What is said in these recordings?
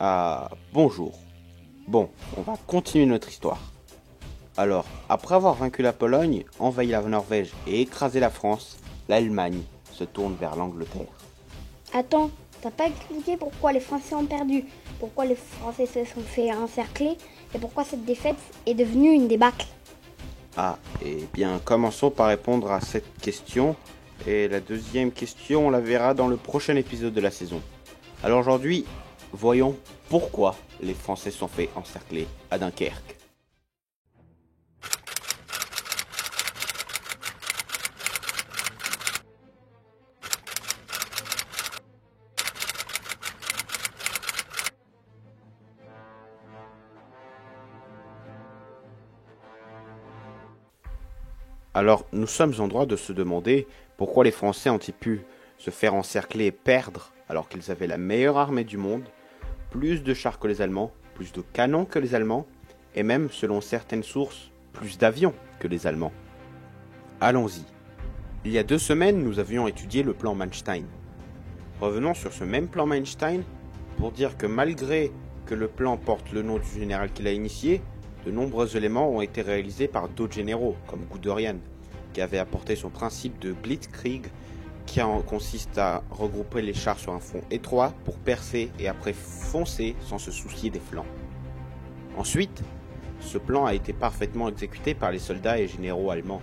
Ah, bonjour. Bon, on va continuer notre histoire. Alors, après avoir vaincu la Pologne, envahi la Norvège et écrasé la France, l'Allemagne se tourne vers l'Angleterre. Attends, t'as pas expliqué pourquoi les Français ont perdu, pourquoi les Français se sont fait encercler et pourquoi cette défaite est devenue une débâcle. Ah, eh bien, commençons par répondre à cette question. Et la deuxième question, on la verra dans le prochain épisode de la saison. Alors aujourd'hui, voyons pourquoi les Français se sont fait encercler à Dunkerque. Alors, nous sommes en droit de se demander pourquoi les Français ont-ils pu se faire encercler et perdre alors qu'ils avaient la meilleure armée du monde, plus de chars que les Allemands, plus de canons que les Allemands, et même, selon certaines sources, plus d'avions que les Allemands. Allons-y. Il y a 2 semaines, nous avions étudié le plan Manstein. Revenons sur ce même plan Manstein pour dire que malgré que le plan porte le nom du général qui l'a initié, de nombreux éléments ont été réalisés par d'autres généraux, comme Guderian, qui avait apporté son principe de Blitzkrieg, qui consiste à regrouper les chars sur un front étroit pour percer et après foncer sans se soucier des flancs. Ensuite, ce plan a été parfaitement exécuté par les soldats et généraux allemands.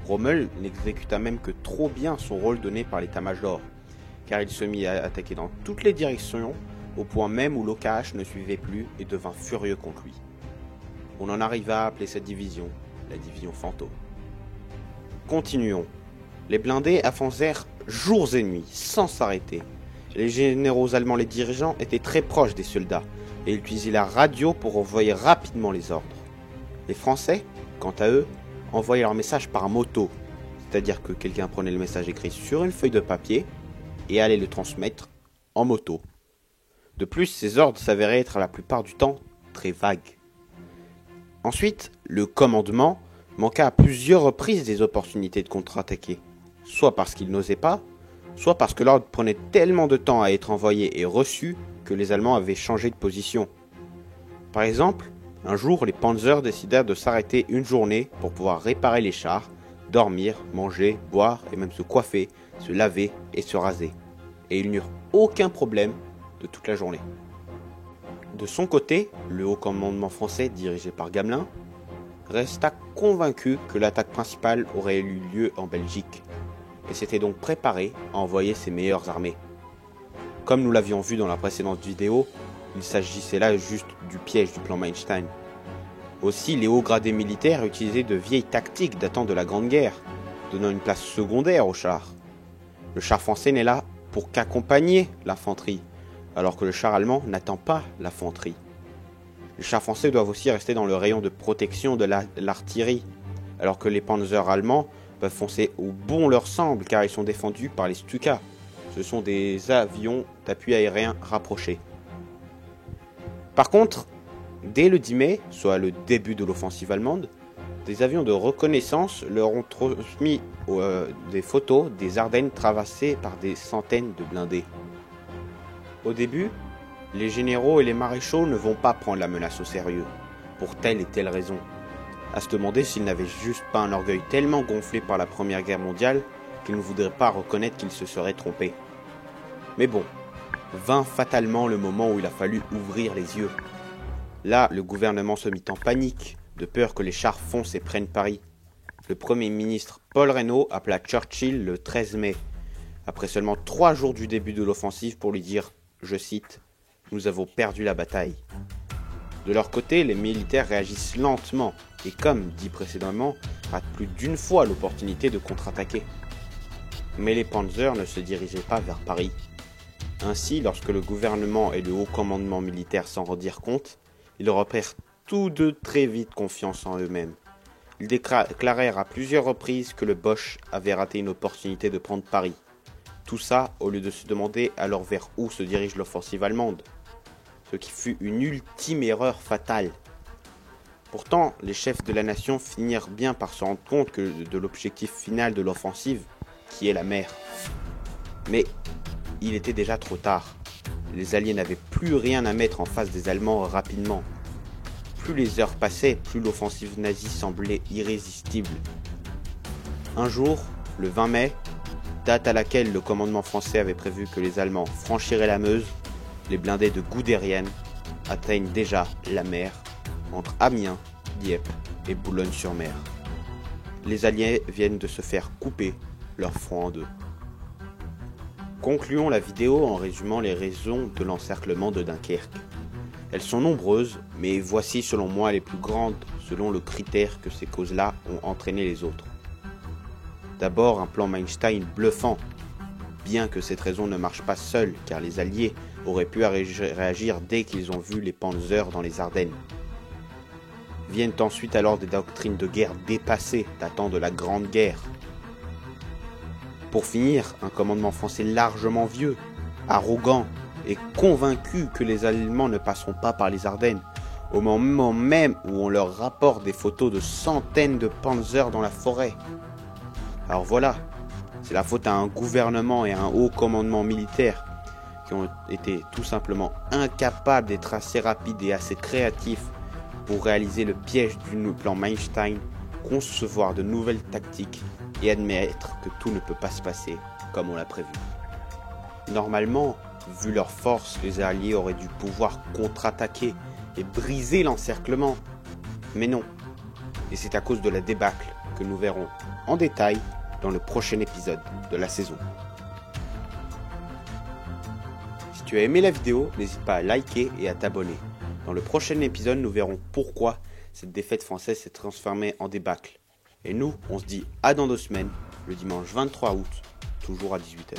Rommel n'exécuta même que trop bien son rôle donné par l'état-major, car il se mit à attaquer dans toutes les directions, au point même où l'OKH ne suivait plus et devint furieux contre lui. On en arriva à appeler cette division la division fantôme. Continuons. Les blindés avancèrent jours et nuits, sans s'arrêter. Les généraux allemands, les dirigeants, étaient très proches des soldats, et utilisaient la radio pour envoyer rapidement les ordres. Les Français, quant à eux, envoyaient leurs messages par moto, c'est-à-dire que quelqu'un prenait le message écrit sur une feuille de papier et allait le transmettre en moto. De plus, ces ordres s'avéraient être la plupart du temps très vagues. Ensuite, le commandement manqua à plusieurs reprises des opportunités de contre-attaquer, soit parce qu'il n'osait pas, soit parce que l'ordre prenait tellement de temps à être envoyé et reçu que les Allemands avaient changé de position. Par exemple, un jour, les Panzers décidèrent de s'arrêter une journée pour pouvoir réparer les chars, dormir, manger, boire et même se coiffer, se laver et se raser. Et ils n'eurent aucun problème de toute la journée. De son côté, le haut commandement français, dirigé par Gamelin, resta convaincu que l'attaque principale aurait eu lieu en Belgique, et s'était donc préparé à envoyer ses meilleures armées. Comme nous l'avions vu dans la précédente vidéo, il s'agissait là juste du piège du plan Manstein. Aussi, les hauts gradés militaires utilisaient de vieilles tactiques datant de la Grande Guerre, donnant une place secondaire aux chars. Le char français n'est là pour qu'accompagner l'infanterie, alors que le char allemand n'attend pas l'infanterie. Les chars français doivent aussi rester dans le rayon de protection de l'artillerie, alors que les panzers allemands peuvent foncer où bon leur semble car ils sont défendus par les Stuka. Ce sont des avions d'appui aérien rapprochés. Par contre, dès le 10 mai, soit le début de l'offensive allemande, des avions de reconnaissance leur ont transmis des photos des Ardennes traversées par des centaines de blindés. Au début, les généraux et les maréchaux ne vont pas prendre la menace au sérieux, pour telle et telle raison. À se demander s'ils n'avaient juste pas un orgueil tellement gonflé par la Première Guerre mondiale qu'ils ne voudraient pas reconnaître qu'ils se seraient trompés. Mais bon, vint fatalement le moment où il a fallu ouvrir les yeux. Là, le gouvernement se mit en panique, de peur que les chars foncent et prennent Paris. Le Premier ministre Paul Reynaud appela Churchill le 13 mai, après seulement 3 jours du début de l'offensive pour lui dire, je cite, « Nous avons perdu la bataille ». De leur côté, les militaires réagissent lentement et comme dit précédemment, ratent plus d'une fois l'opportunité de contre-attaquer. Mais les Panzers ne se dirigeaient pas vers Paris. Ainsi, lorsque le gouvernement et le haut commandement militaire s'en rendirent compte, ils reprirent tous deux très vite confiance en eux-mêmes. Ils déclarèrent à plusieurs reprises que le Boche avait raté une opportunité de prendre Paris. Tout ça au lieu de se demander alors vers où se dirige l'offensive allemande, ce qui fut une ultime erreur fatale. Pourtant, les chefs de la nation finirent bien par se rendre compte de l'objectif final de l'offensive, qui est la mer. Mais il était déjà trop tard. les Alliés n'avaient plus rien à mettre en face des Allemands rapidement. Plus les heures passaient, plus l'offensive nazie semblait irrésistible. Un jour, le 20 mai, date à laquelle le commandement français avait prévu que les Allemands franchiraient la Meuse, les blindés de Guderian atteignent déjà la mer entre Amiens, Dieppe et Boulogne-sur-Mer. Les Alliés viennent de se faire couper leur front en deux. Concluons la vidéo en résumant les raisons de l'encerclement de Dunkerque. Elles sont nombreuses, mais voici selon moi les plus grandes selon le critère que ces causes-là ont entraîné les autres. D'abord, un plan Manstein bluffant, bien que cette raison ne marche pas seule, car les Alliés auraient pu réagir dès qu'ils ont vu les Panzers dans les Ardennes. Viennent ensuite alors des doctrines de guerre dépassées, datant de la Grande Guerre. Pour finir, un commandement français largement vieux, arrogant et convaincu que les Allemands ne passeront pas par les Ardennes, au moment même où on leur rapporte des photos de centaines de Panzers dans la forêt. Alors voilà, c'est la faute à un gouvernement et à un haut commandement militaire qui ont été tout simplement incapables d'être assez rapides et assez créatifs pour réaliser le piège du plan Manstein, concevoir de nouvelles tactiques et admettre que tout ne peut pas se passer comme on l'a prévu. Normalement, vu leur force, les Alliés auraient dû pouvoir contre-attaquer et briser l'encerclement. Mais non. Et c'est à cause de la débâcle que nous verrons en détail dans le prochain épisode de la saison. Si tu as aimé la vidéo, n'hésite pas à liker et à t'abonner. Dans le prochain épisode, nous verrons pourquoi cette défaite française s'est transformée en débâcle. Et nous, on se dit à dans 2 semaines, le dimanche 23 août, toujours à 18h.